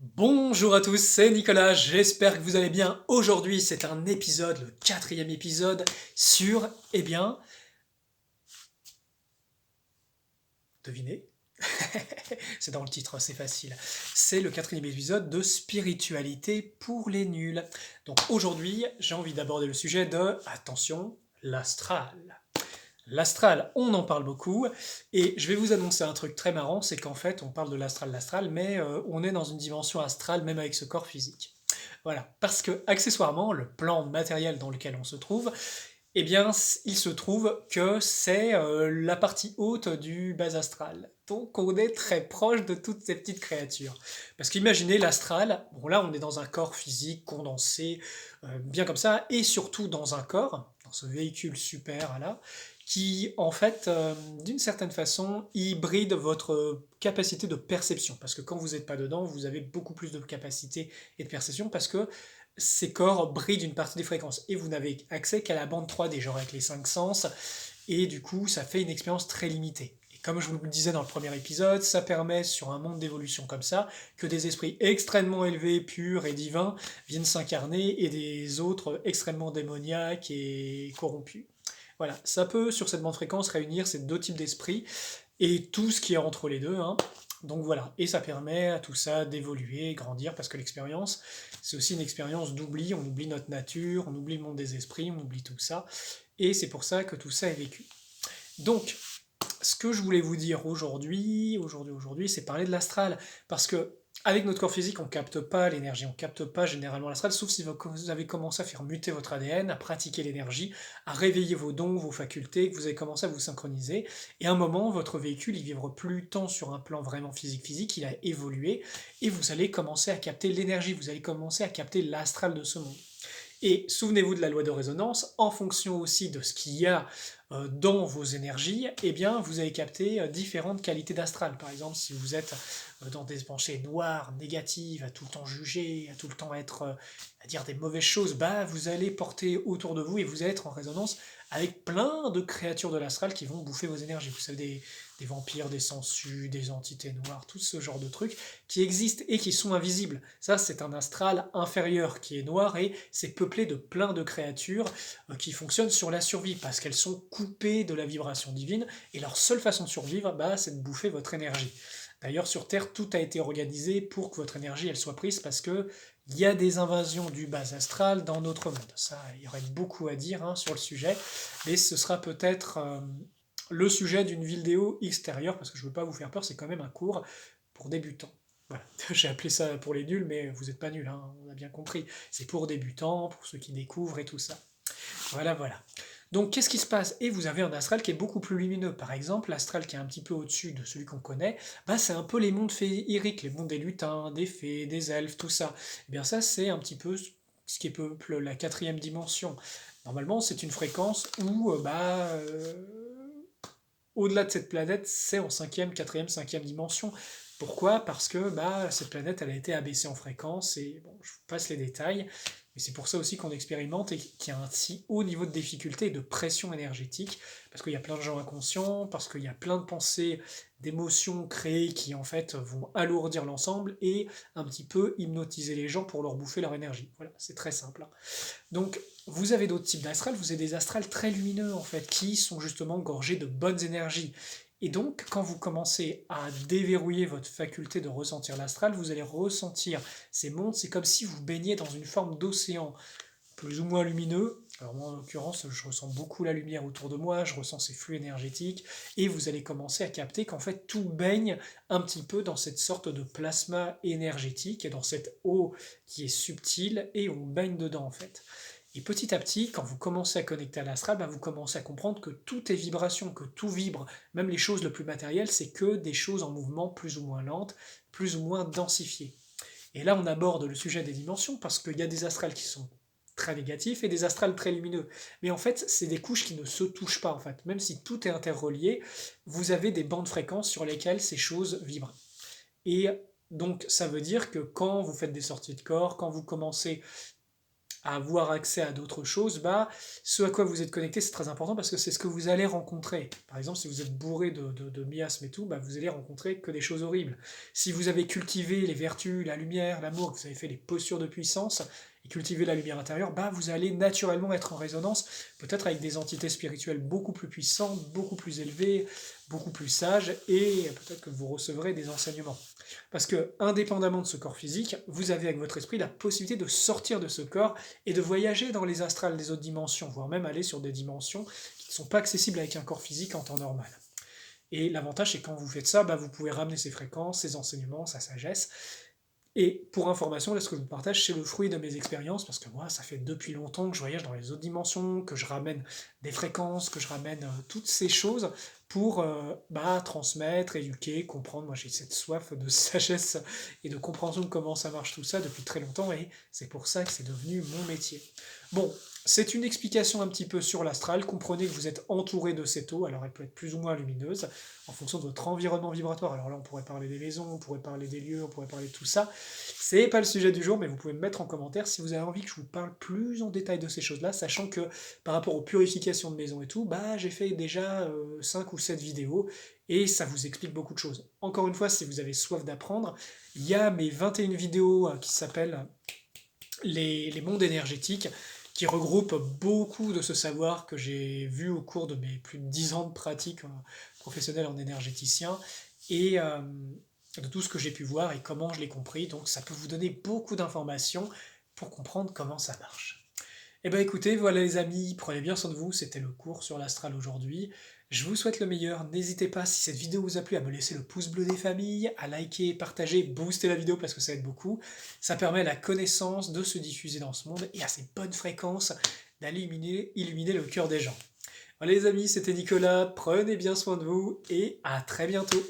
Bonjour à tous, c'est Nicolas, j'espère que vous allez bien. Aujourd'hui, c'est un épisode, le quatrième épisode, sur, devinez, c'est dans le titre, c'est facile. C'est le quatrième épisode de spiritualité pour les nuls. Donc aujourd'hui, j'ai envie d'aborder le sujet de, attention, l'astral. L'astral, on en parle beaucoup, et je vais vous annoncer un truc très marrant, c'est qu'en fait, on parle de l'astral, mais on est dans une dimension astrale, même avec ce corps physique. Voilà, parce que accessoirement, le plan matériel dans lequel on se trouve, eh bien, il se trouve que c'est la partie haute du bas astral. Donc on est très proche de toutes ces petites créatures. Parce qu'imaginez l'astral, bon là on est dans un corps physique condensé, bien comme ça, et surtout dans un corps, dans ce véhicule super là, qui en fait, d'une certaine façon, hybride votre capacité de perception. Parce que quand vous n'êtes pas dedans, vous avez beaucoup plus de capacité et de perception, parce que ces corps brident une partie des fréquences et vous n'avez accès qu'à la bande 3D, genre avec les 5 sens, et du coup ça fait une expérience très limitée. Et comme je vous le disais dans le premier épisode, ça permet sur un monde d'évolution comme ça que des esprits extrêmement élevés, purs et divins viennent s'incarner et des autres extrêmement démoniaques et corrompus. Voilà, ça peut sur cette bande fréquence réunir ces deux types d'esprits et tout ce qui est entre les deux, hein. Donc voilà, et ça permet à tout ça d'évoluer, grandir, parce que l'expérience, c'est aussi une expérience d'oubli, on oublie notre nature, on oublie le monde des esprits, on oublie tout ça, et c'est pour ça que tout ça est vécu. Donc, ce que je voulais vous dire aujourd'hui, c'est parler de l'astral. Parce que avec notre corps physique, on capte pas l'énergie, on capte pas généralement l'astral, sauf si vous avez commencé à faire muter votre ADN, à pratiquer l'énergie, à réveiller vos dons, vos facultés, que vous avez commencé à vous synchroniser. Et à un moment, votre véhicule, il vivra plus tant sur un plan vraiment physique, il a évolué, et vous allez commencer à capter l'énergie, vous allez commencer à capter l'astral de ce monde. Et souvenez-vous de la loi de résonance, en fonction aussi de ce qu'il y a dans vos énergies, eh bien, vous allez capter différentes qualités d'astral. Par exemple, si vous êtes dans des pensées noires, négatives, à tout le temps juger, à tout le temps être, à dire des mauvaises choses, bah, vous allez porter autour de vous et vous allez être en résonance avec plein de créatures de l'astral qui vont bouffer vos énergies. Vous savez, des vampires, des sangsues, des entités noires, tout ce genre de trucs qui existent et qui sont invisibles. Ça, c'est un astral inférieur qui est noir et c'est peuplé de plein de créatures qui fonctionnent sur la survie parce qu'elles sont coupées de la vibration divine et leur seule façon de survivre, bah, c'est de bouffer votre énergie. D'ailleurs, sur Terre, tout a été organisé pour que votre énergie elle soit prise parce que il y a des invasions du bas astral dans notre monde. Ça, il y aurait beaucoup à dire hein, sur le sujet, mais ce sera peut-être le sujet d'une vidéo extérieure parce que je ne veux pas vous faire peur, c'est quand même un cours pour débutants. Voilà, j'ai appelé ça pour les nuls, mais vous n'êtes pas nuls, hein, on a bien compris. C'est pour débutants, pour ceux qui découvrent et tout ça. Voilà, voilà. Donc qu'est-ce qui se passe? Et vous avez un astral qui est beaucoup plus lumineux. Par exemple, l'astral qui est un petit peu au-dessus de celui qu'on connaît, bah, c'est un peu les mondes féeriques, les mondes des lutins, des fées, des elfes, tout ça. Et bien ça, c'est un petit peu ce qui peuple la quatrième dimension. Normalement, c'est une fréquence où, au-delà de cette planète, c'est en cinquième, quatrième, cinquième dimension. Pourquoi? Parce que bah, cette planète, elle a été abaissée en fréquence, et bon, je vous passe les détails, mais c'est pour ça aussi qu'on expérimente et qu'il y a un si haut niveau de difficulté et de pression énergétique, parce qu'il y a plein de gens inconscients, parce qu'il y a plein de pensées, d'émotions créées qui en fait vont alourdir l'ensemble et un petit peu hypnotiser les gens pour leur bouffer leur énergie. Voilà, c'est très simple, hein. Donc, vous avez d'autres types d'astrales, vous avez des astrales très lumineux en fait, qui sont justement gorgés de bonnes énergies. Et donc, quand vous commencez à déverrouiller votre faculté de ressentir l'astral, vous allez ressentir ces mondes, c'est comme si vous baigniez dans une forme d'océan plus ou moins lumineux. Alors moi, en l'occurrence, je ressens beaucoup la lumière autour de moi, je ressens ces flux énergétiques, et vous allez commencer à capter qu'en fait tout baigne un petit peu dans cette sorte de plasma énergétique, et dans cette eau qui est subtile, et on baigne dedans en fait. Et petit à petit, quand vous commencez à connecter à l'astral, bah, vous commencez à comprendre que tout est vibration, que tout vibre. Même les choses les plus matérielles, c'est que des choses en mouvement plus ou moins lentes, plus ou moins densifiées. Et là, on aborde le sujet des dimensions, parce qu'il y a des astrales qui sont très négatifs et des astrales très lumineux. Mais en fait, c'est des couches qui ne se touchent pas, en fait. Même si tout est interrelié, vous avez des bandes fréquences sur lesquelles ces choses vibrent. Et donc, ça veut dire que quand vous faites des sorties de corps, quand vous commencez à avoir accès à d'autres choses, bah, ce à quoi vous êtes connecté, c'est très important parce que c'est ce que vous allez rencontrer. Par exemple, si vous êtes bourré de miasmes et tout, bah, vous allez rencontrer que des choses horribles. Si vous avez cultivé les vertus, la lumière, l'amour, que vous avez fait les postures de puissance, et cultivé la lumière intérieure, bah, vous allez naturellement être en résonance, peut-être avec des entités spirituelles beaucoup plus puissantes, beaucoup plus élevées, beaucoup plus sages, et peut-être que vous recevrez des enseignements. Parce que, indépendamment de ce corps physique, vous avez avec votre esprit la possibilité de sortir de ce corps et de voyager dans les astrales des autres dimensions, voire même aller sur des dimensions qui ne sont pas accessibles avec un corps physique en temps normal. Et l'avantage, c'est que quand vous faites ça, bah, vous pouvez ramener ces fréquences, ces enseignements, sa sagesse. Et pour information, là, ce que je vous partage, c'est le fruit de mes expériences, parce que moi, ça fait depuis longtemps que je voyage dans les autres dimensions, que je ramène des fréquences, que je ramène toutes ces choses pour bah, transmettre, éduquer, comprendre. Moi, j'ai cette soif de sagesse et de compréhension de comment ça marche tout ça depuis très longtemps, et c'est pour ça que c'est devenu mon métier. Bon, c'est une explication un petit peu sur l'astral. Comprenez que vous êtes entouré de cette eau, alors elle peut être plus ou moins lumineuse, en fonction de votre environnement vibratoire. Alors là, on pourrait parler des maisons, on pourrait parler des lieux, on pourrait parler de tout ça. C'est pas le sujet du jour, mais vous pouvez me mettre en commentaire si vous avez envie que je vous parle plus en détail de ces choses-là, sachant que par rapport aux purifications de maison et tout, bah j'ai fait déjà 5 ou 7 vidéos, et ça vous explique beaucoup de choses. Encore une fois, si vous avez soif d'apprendre, il y a mes 21 vidéos qui s'appellent les mondes énergétiques, qui regroupent beaucoup de ce savoir que j'ai vu au cours de mes plus de 10 ans de pratique professionnelle en énergéticien, et de tout ce que j'ai pu voir et comment je l'ai compris. Donc ça peut vous donner beaucoup d'informations pour comprendre comment ça marche. Eh bien écoutez, voilà les amis, prenez bien soin de vous, c'était le cours sur l'astral aujourd'hui. Je vous souhaite le meilleur, n'hésitez pas si cette vidéo vous a plu à me laisser le pouce bleu des familles, à liker, partager, booster la vidéo parce que ça aide beaucoup. Ça permet à la connaissance de se diffuser dans ce monde et à ces bonnes fréquences d'aller illuminer le cœur des gens. Voilà les amis, c'était Nicolas, prenez bien soin de vous et à très bientôt.